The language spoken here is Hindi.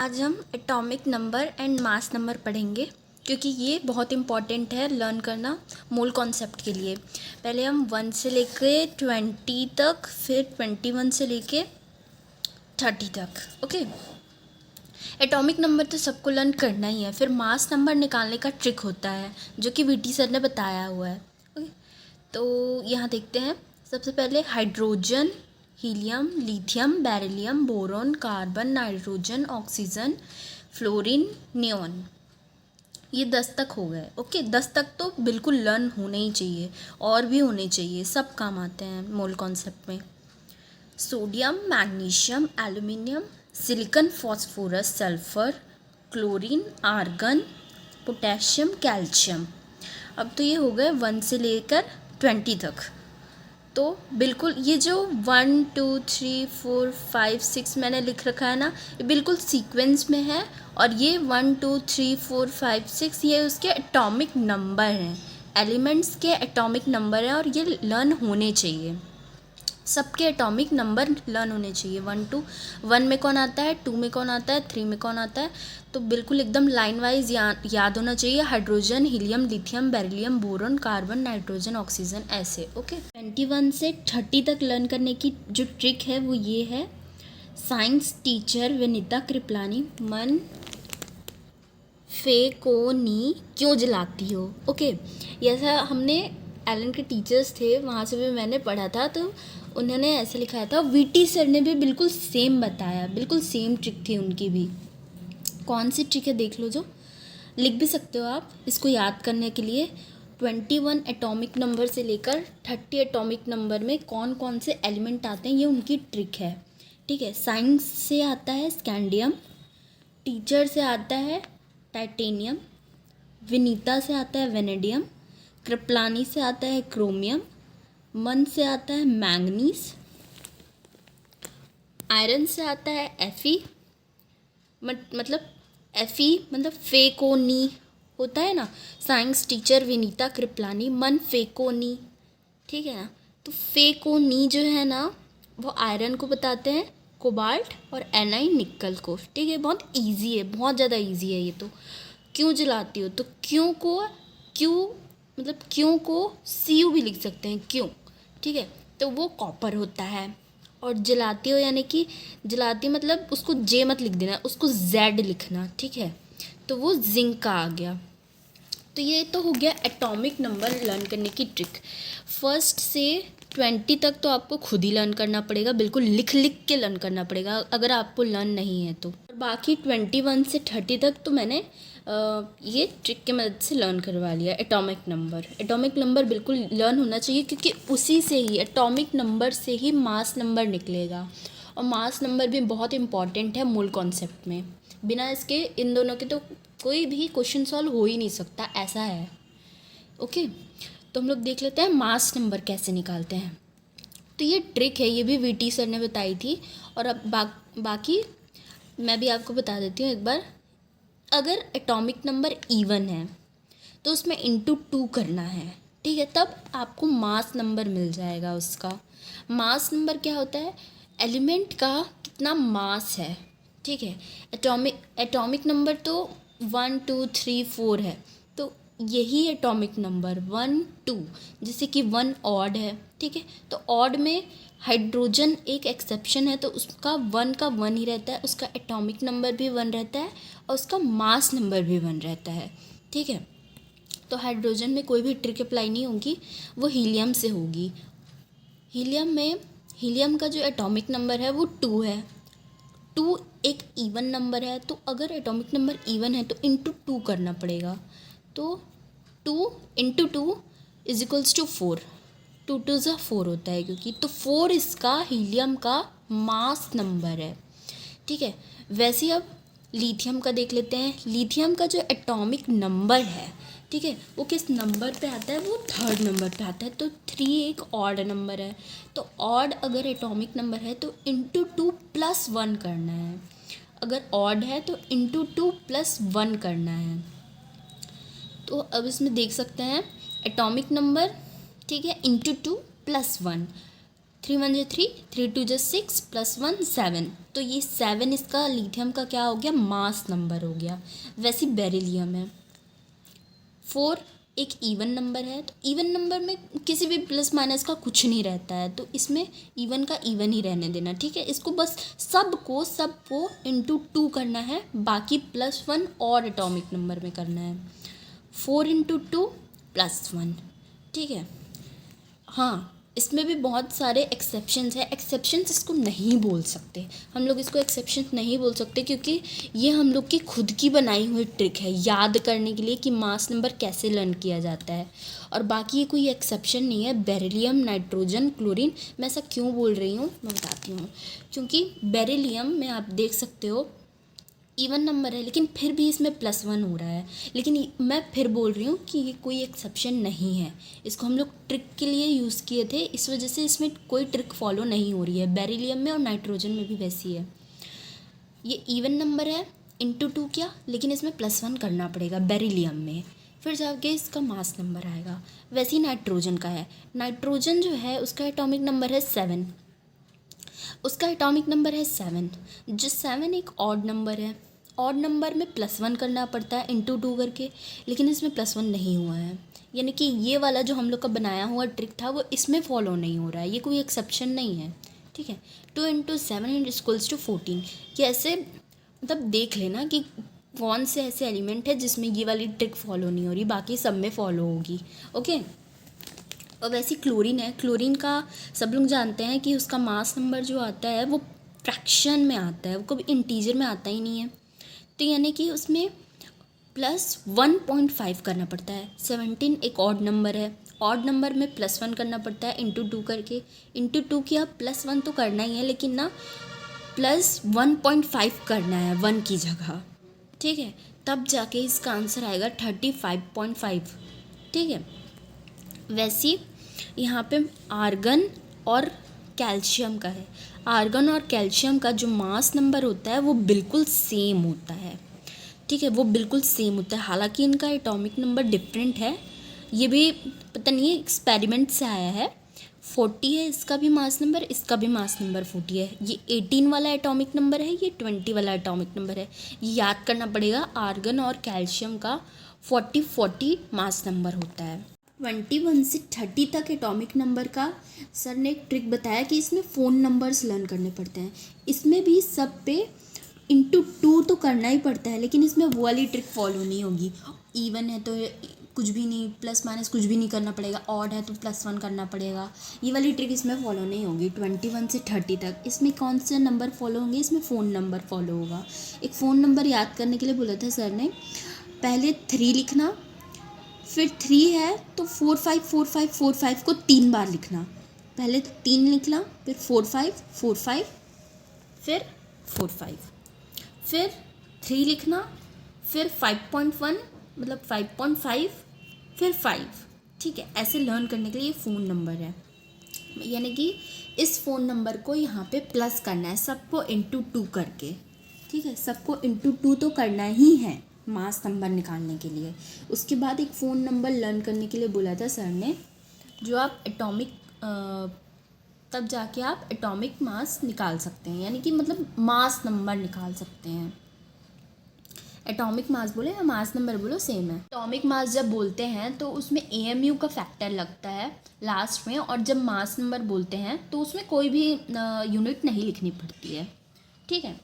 आज हम atomic number and mass number पढ़ेंगे क्योंकि ये बहुत इम्पॉर्टेंट है लर्न करना मोल कॉन्सेप्ट के लिए। पहले हम 1 से लेके 20 तक, फिर 21 से लेके 30 तक। ओके, एटॉमिक नंबर तो सबको लर्न करना ही है। फिर मास नंबर निकालने का ट्रिक होता है जो कि वीटी सर ने बताया हुआ है। ओके, तो यहाँ देखते हैं। सबसे पहले hydrogen, helium, lithium, beryllium, boron, carbon, nitrogen, oxygen, fluorine, neon. ये 10 तक हो गए। ओके, 10 तक तो बिल्कुल लर्न होने ही चाहिए, और भी होने चाहिए, सब काम आते हैं मोल कॉन्सेप्ट में। Sodium, magnesium, aluminium, silicon, phosphorus, sulphur, chlorine, argon, potassium, calcium. अब तो ये हो गए 1 से लेकर 20 तक। तो बिल्कुल ये जो 1 2 3 4 5 6 मैंने लिख रखा है ना, ये बिल्कुल सीक्वेंस में है। और ये 1 2 3 4 5 6 ये उसके एटॉमिक नंबर हैं, एलिमेंट्स के एटॉमिक नंबर हैं, और ये लर्न होने चाहिए। सबके एटॉमिक नंबर लर्न होने चाहिए। 1 में कौन आता है, 2 में कौन आता है, 3 में कौन आता है। तो बिल्कुल एकदम लाइन वाइज याद होना चाहिए। Hydrogen, helium, lithium, beryllium, boron, carbon, nitrogen, oxygen, ऐसे। ओके, 21 से 30 तक लर्न करने की जो ट्रिक है वो ये है। साइंस टीचर विनीता कृपलानी, मन फे को नी क्यों जलाती हो। ओके, ऐसा हमने एलन के टीचर्स थे वहाँ से भी मैंने पढ़ा था, तो उन्होंने ऐसा लिखाया था। वीटी सर ने भी बिल्कुल सेम बताया, बिल्कुल सेम ट्रिक थी उनकी भी। कौन सी ट्रिक है देख लो, जो लिख भी सकते हो आप इसको याद करने के लिए। 21 एटॉमिक नंबर से लेकर 30 एटॉमिक नंबर में कौन कौन से एलिमेंट आते हैं, ये उनकी ट्रिक है। ठीक है, साइंस से आता है स्कैंडियम, टीचर से आता है टाइटेनियम, विनीता से आता है वेनेडियम, कृपलानी से आता है क्रोमियम, मन से आता है मैंगनीज, आयरन से आता है एफी, मतलब एफी मतलब फेकोनी होता है ना। साइंस टीचर विनीता कृपलानी, मन फेकोनी, ठीक है ना। तो फेकोनी जो है ना वो आयरन को बताते हैं, कोबाल्ट और एनआई निकल को। ठीक है, बहुत इजी है, बहुत ज़्यादा इजी है ये तो। क्यों जलाती हो, तो क्यों को क्यों मतलब क्यों को सीयू भी लिख सकते हैं, क्यों। ठीक है, तो वो कॉपर होता है। और जलाती हो यानी कि जलाती मतलब उसको जे मत लिख देना, उसको जेड लिखना। ठीक है, तो वो जिंक का आ गया। तो ये तो हो गया एटॉमिक नंबर लर्न करने की ट्रिक। 1 से 20 तक तो आपको खुद ही लर्न करना पड़ेगा, बिल्कुल लिख लिख के लर्न करना पड़ेगा अगर आपको लर्न नहीं है तो। और बाकी 21 से 30 तक तो मैंने ये ट्रिक की मदद से लर्न करवा लिया। एटॉमिक नंबर बिल्कुल लर्न होना चाहिए, क्योंकि उसी से ही, एटॉमिक नंबर से ही मास नंबर निकलेगा। और मास नंबर भी बहुत इंपॉर्टेंट है मोल कॉन्सेप्ट में। बिना इसके इन दोनों के तो कोई भी क्वेश्चन सॉल्व हो ही नहीं सकता, ऐसा है। ओके, तो हम लोग देख लेते हैं मास नंबर कैसे निकालते हैं। तो ये ट्रिक है, ये भी वीटी सर ने बताई थी। और अब बाकी मैं भी आपको बता देती हूँ एक बार। अगर एटॉमिक नंबर इवन है तो उसमें इंटू 2 करना है। ठीक है, तब आपको मास नंबर मिल जाएगा उसका। मास नंबर क्या होता है, एलिमेंट का कितना मास है। ठीक है, एटॉमिक नंबर तो 1 2 3 4 है, तो यही एटॉमिक नंबर 1 2, जैसे कि 1 ऑड है। ठीक है, तो ऑड में हाइड्रोजन एक एक्सेप्शन है, तो उसका 1 का 1 ही रहता है, उसका एटॉमिक नंबर भी 1 रहता है और उसका मास नंबर भी 1 रहता है। ठीक है, तो हाइड्रोजन में कोई भी ट्रिक अप्लाई नहीं होगी, वो हीलियम से होगी। हीलियम का जो एटॉमिक नंबर है वो 2 है। 2 एक इवन नंबर है, तो अगर एटॉमिक नंबर इवन है तो इंटू 2 करना पड़ेगा। तो 2 इंटू 2 इज इक्वल्स टू 4। 2 2 ज़ा 4 होता है, क्योंकि तो 4 इसका हीलियम का मास नंबर है। ठीक है, वैसे ही अब लिथियम का देख लेते हैं। लिथियम का जो एटॉमिक नंबर है, ठीक है, वो किस नंबर पे आता है, वो 3rd नंबर पे आता है। तो 3 एक ऑड नंबर है, तो ऑड अगर एटॉमिक नंबर है तो इंटू 2 प्लस 1 करना है। अगर ऑड है तो इंटू 2 प्लस 1 करना है। तो अब इसमें देख सकते हैं एटॉमिक नंबर, ठीक है, इंटू 2 प्लस 1। 3 × 1 = 3, 3 × 2 = 6 + 1 7। तो ये 7 इसका लिथियम का क्या हो गया, मास नंबर हो गया। वैसे बेरिलियम है 4, एक इवन नंबर है। तो इवन नंबर में किसी भी प्लस माइनस का कुछ नहीं रहता है, तो इसमें इवन का इवन ही रहने देना, ठीक है। इसको बस सबको इंटू 2 करना है, बाकी +1 और एटॉमिक नंबर में करना है। 4 × 2 + 1, ठीक है। हाँ, इसमें भी बहुत सारे एक्सेप्शंस हैं। एक्सेप्शंस इसको नहीं बोल सकते हम लोग, इसको एक्सेप्शंस नहीं बोल सकते क्योंकि ये हम लोग की खुद की बनाई हुई ट्रिक है याद करने के लिए कि मास नंबर कैसे लर्न किया जाता है। और बाकी ये कोई एक्सेप्शन नहीं है। बेरिलियम, नाइट्रोजन, क्लोरीन, मैं ऐसा क्यों बोल रही हूँ मैं बताती हूँ। क्योंकि बेरिलियम में आप देख सकते हो इवन नंबर है, लेकिन फिर भी इसमें +1 हो रहा है। लेकिन मैं फिर बोल रही हूँ कि ये कोई एक्सेप्शन नहीं है। इसको हम लोग ट्रिक के लिए यूज़ किए थे, इस वजह से इसमें कोई ट्रिक फॉलो नहीं हो रही है। बेरिलियम में और नाइट्रोजन में भी वैसी है। ये इवन नंबर है, इंटू 2 किया, लेकिन इसमें +1 करना पड़ेगा बेरिलियम में, फिर जाके इसका मास नंबर आएगा। वैसे ही नाइट्रोजन का है। नाइट्रोजन जो है उसका एटॉमिक नंबर है 7, उसका एटॉमिक नंबर है 7। जो 7 एक ऑड नंबर है, ऑड नंबर में +1 करना पड़ता है इंटू 2 करके, लेकिन इसमें +1 नहीं हुआ है। यानी कि ये वाला जो हम लोग का बनाया हुआ ट्रिक था वो इसमें फॉलो नहीं हो रहा है, ये कोई एक्सेप्शन नहीं है, ठीक है। 2 × 7 = 14। कि ऐसे मतलब देख लेना कि कौन से ऐसे एलिमेंट है जिसमें ये वाली ट्रिक फॉलो नहीं हो रही, बाकी सब में फॉलो होगी, ओके। और वैसे क्लोरीन है, क्लोरीन का सब लोग जानते हैं कि उसका मास नंबर जो आता है वो फ्रैक्शन में आता है, वो कभी इंटीजर में आता ही नहीं है। तो यानी कि उसमें +1.5 करना पड़ता है। 17 एक ऑड नंबर है, ऑड नंबर में +1 करना पड़ता है इंटू 2 करके, इंटू 2 किया, +1 तो करना ही है, लेकिन ना +1.5 करना है 1 की जगह, ठीक है। तब जाके इसका आंसर आएगा 35.5, ठीक है। वैसे यहाँ पे आर्गन और कैल्शियम का है। आर्गन और कैल्शियम का जो मास नंबर होता है वो बिल्कुल सेम होता है, ठीक है, वो बिल्कुल सेम होता है। हालांकि इनका एटॉमिक नंबर डिफरेंट है, ये भी पता नहीं है एक्सपेरिमेंट से आया है। 40 है इसका भी मास नंबर, इसका भी मास नंबर 40 है। ये 18 वाला एटॉमिक नंबर है, ये 20 वाला एटॉमिक नंबर है। ये याद करना पड़ेगा। आर्गन और कैल्शियम का 40 मास नंबर होता है। 21 से 30 तक एटॉमिक नंबर का सर ने एक ट्रिक बताया कि इसमें फ़ोन नंबर्स लर्न करने पड़ते हैं। इसमें भी सब पे इंटू 2 तो करना ही पड़ता है, लेकिन इसमें वो वाली ट्रिक फॉलो नहीं होगी। इवन है तो कुछ भी नहीं, प्लस माइनस कुछ भी नहीं करना पड़ेगा, ऑड है तो +1 करना पड़ेगा, ये वाली ट्रिक इसमें फॉलो नहीं होगी। 21 से 30 तक इसमें कौन से नंबर फॉलो होंगे, इसमें फ़ोन नंबर फॉलो होगा। एक फ़ोन नंबर याद करने के लिए बोला था सर ने, पहले 3 लिखना, फिर 3 है तो 454545 को 3 बार लिखना। पहले 3 लिखना, फिर 4545, फिर 45, फिर 3 लिखना, फिर 5.1 मतलब 5.5, फिर 5, ठीक है। ऐसे लर्न करने के लिए ये फ़ोन नंबर है। यानी कि इस फ़ोन नंबर को यहाँ पे प्लस करना है सबको इंटू 2 करके, ठीक है। सबको इंटू 2 तो करना ही है मास नंबर निकालने के लिए। उसके बाद एक फ़ोन नंबर लर्न करने के लिए बोला था सर ने, जो आप एटॉमिक तब जाके आप एटॉमिक मास निकाल सकते हैं, यानी कि मतलब मास नंबर निकाल सकते हैं। एटॉमिक मास बोले या मास नंबर बोलो सेम है। एटॉमिक मास जब बोलते हैं तो उसमें AMU का फैक्टर लगता है लास्ट में, और जब मास नंबर बोलते हैं तो उसमें कोई भी यूनिट नहीं लिखनी पड़ती है, ठीक है।